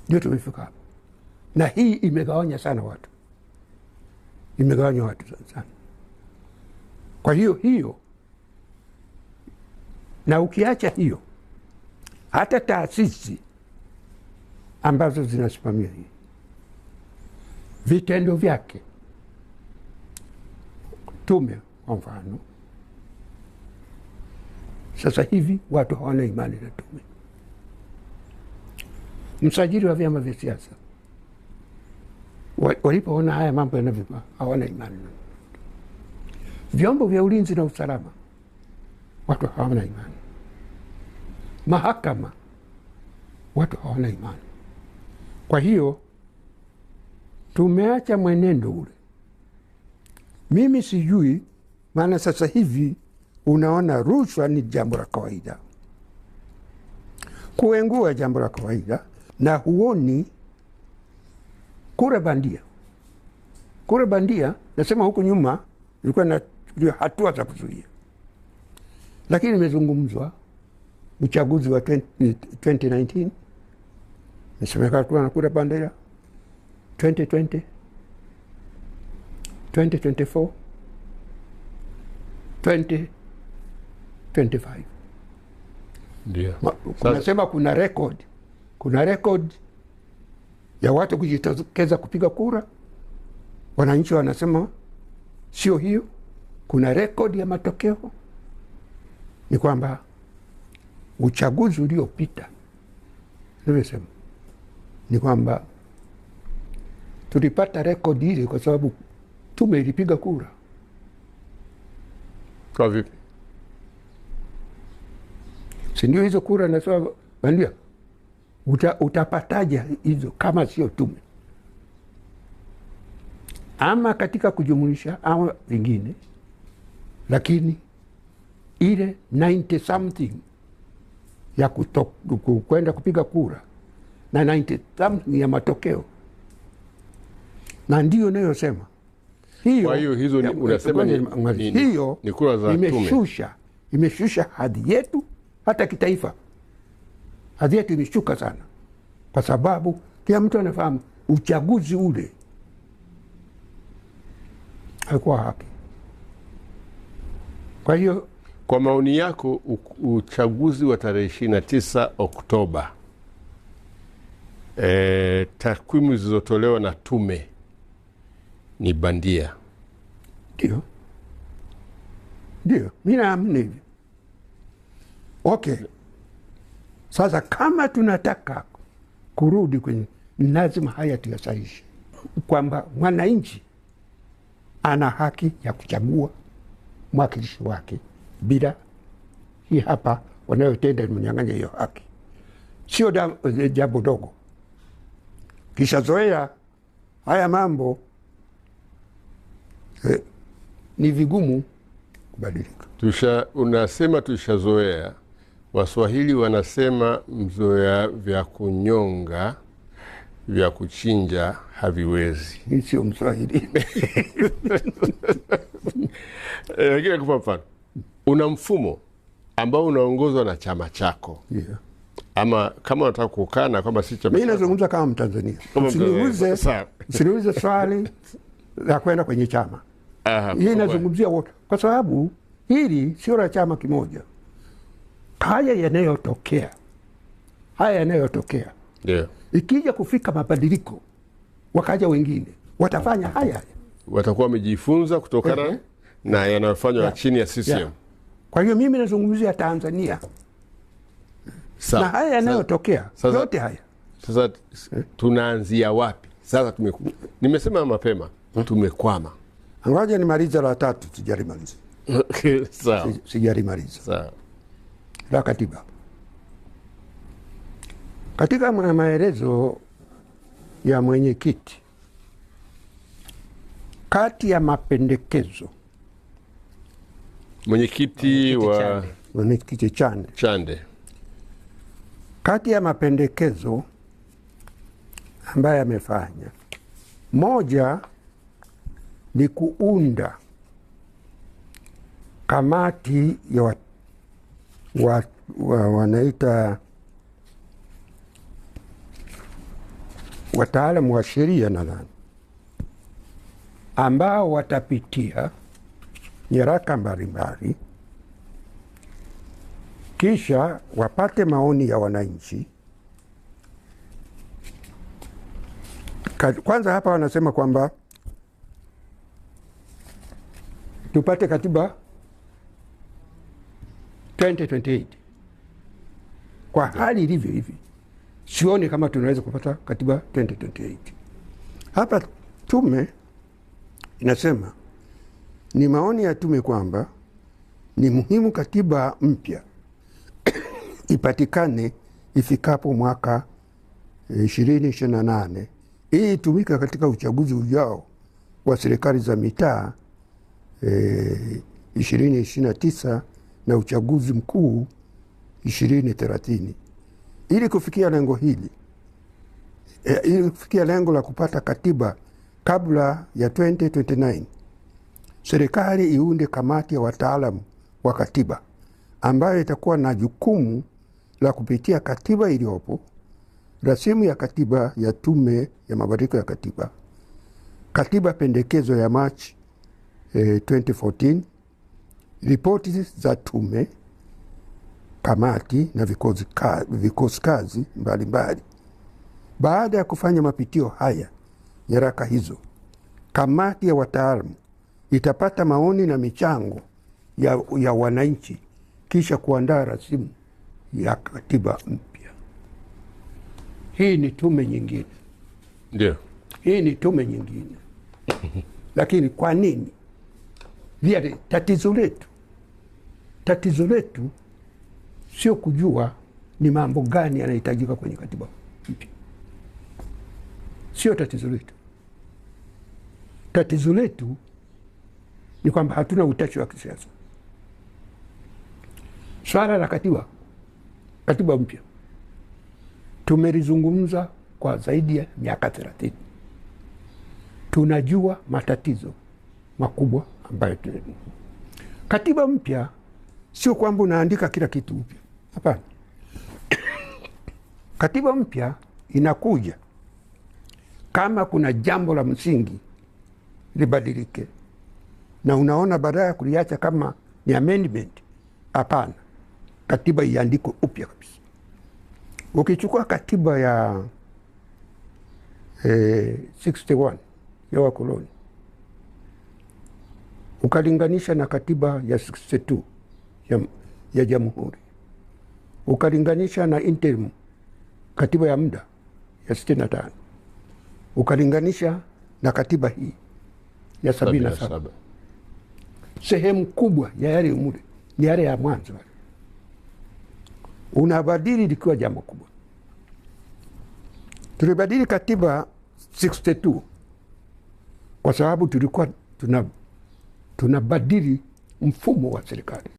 Ndio tumefika hapa, na hii imegawanya sana watu, imegawanya watu sana. Kwa hiyo na ukiacha hiyo, hata taasisi ambazo zinasimamia hii, vitendo vyake, tume kwa mfano, sasa hivi watu hawana imani na tume. Msajili wa vyama vya siasa walipoona haya mambo yanavyokuwa, hawana imani. Vyombo vya ulinzi na usalama, watu hawana imani. Mahakama, watu hawana imani. Kwa hiyo tumeacha mwenendo ule. Mimi sijui, maana sasa hivi unaona rushwa ni jambo la kawaida, kuengua jambo la kawaida, na huoni kura bandia. Kura bandia, nasema huku nyuma ilikuwa na hatua za kuzuia, lakini imezungumzwa uchaguzi wa 2019, nasemekana kuwa na kura bandia 2020, 2024, 2025. Ndio. Kunasema kuna record ya watu kujitokeza kupiga kura. Wananchi wanasema sio hiyo. Kuna record ya matokeo. Ni kwamba uchaguzi uliopita, nimesema ni kwamba tulipata record ile kwa sababu tume ilipiga kura. Kwa vipi? Si ndio hizo kura nasema bandia? Utapataja hizo kama sio tume? Ama katika kujumulisha ama vingine, lakini ile 90 something ya kwenda kupiga kura na 90 something ya matokeo, na ndio nayosema hiyo. Kwa hiyo hizo unasema hiyo ni kura za tume, imeshusha hadhi yetu hata kitaifa. Hadhi yetu imeshuka sana, kwa sababu kila mtu anafahamu uchaguzi ule haikuwa haki. Kwa hiyo, kwa maoni yako, uchaguzi wa tarehe 29 Oktoba, takwimu zilizotolewa na tume ni bandia? Ndio, mimi naamini hivyo. Okay. Sasa kama tunataka kurudi kwenye, lazima haya tuyasahihishe, kwamba mwananchi ana haki ya kuchagua mwakilishi wake bila hii hapa wanayotenda mnyang'anya hiyo haki. Sio jambo dogo. Kisha zoea haya mambo, ni vigumu kubadilika. Unasema tushazoea. Waswahili wanasema mzoea vya kunyonga vya kuchinja haviwezi. Hii sio Mswahili. Lakini kwa mfano, una mfumo ambao unaongozwa na chama chako. Yeah. Ama kama unataka kukana kwamba si chama. Mimi nazungumza kama Mtanzania. Usiniulize swali la kwenda kwenye chama. Hii nazungumzia wote, kwa sababu hili sio la chama kimoja. Haya yanayotokea, ndio ikija kufika mabadiliko, wakaja wengine watafanya haya, watakuwa wamejifunza kutokana na yanayofanywa chini ya CCM. Kwa hiyo mimi nazungumzia Tanzania. Na haya yanayotokea yote haya. Sasa tunaanzia wapi? Sasa nimesema mapema, tumekwama. Ngoja nimalize la tatu, sijalimaliza. Sawa. Sijalimaliza. Sawa. La katiba. Katika maelezo ya mwenyekiti, kati ya mapendekezo, mwenyekiti Chande, kati ya mapendekezo ambaye amefanya, moja ni kuunda kamati ya wanaita wataalamu wa sheria nadhani, ambao watapitia nyaraka mbalimbali kisha wapate maoni ya wananchi. Kwanza hapa wanasema kwamba tupate katiba 2028. Kwa hali ilivyo hivi, sioni kama tunaweza kupata katiba 2028. Hapa tume inasema, ni maoni ya tume kwamba ni muhimu katiba mpya ipatikane ifikapo mwaka 2028 ili itumika katika uchaguzi ujao wa serikali za mitaa 2029 na uchaguzi mkuu 2030. Ili kufikia lengo hili, ili kufikia lengo la kupata katiba kabla ya 2029, serikali iunde kamati ya wataalamu wa katiba ambayo itakuwa na jukumu la kupitia katiba iliyopo, rasimu ya katiba ya tume ya mabadiliko ya katiba, katiba pendekezo ya Machi 2014, ripoti za tume, kamati na vikosi kazi mbalimbali. Baada ya kufanya mapitio haya nyaraka hizo, kamati ya wataalamu itapata maoni na michango ya wananchi kisha kuandaa rasimu ya katiba mpya. Hii ni tume nyingine. Ndio. Hii ni tume nyingine. Lakini kwa nini? Vile tatizo letu sio kujua ni mambo gani yanahitajika kwenye katiba mpya. Sio tatizo letu. Tatizo letu ni kwamba hatuna utashi wa kisiasa. Swala la katiba mpya tumelizungumza kwa zaidi ya miaka 30. Tunajua matatizo makubwa ambayo tunajua. Katiba mpya sio kwamba unaandika kila kitu upya. Hapana. Katiba mpya inakuja kama kuna jambo la msingi libadilike, na unaona baada ya kuliacha kama ni amendment. Hapana, katiba iandikwe upya kabisa. Ukichukua katiba ya 61 ya wakoloni ukalinganisha na katiba ya 62 ya jamhuri, ukalinganisha na interim katiba ya muda ya 65, ukalinganisha na katiba hii ya 77, sehemu kubwa ya yale umuri ni yale ya mwanzo. Unabadili likiwa jambo kubwa. Tulibadili katiba 62 kwa sababu tulikuwa tunabadili mfumo wa serikali.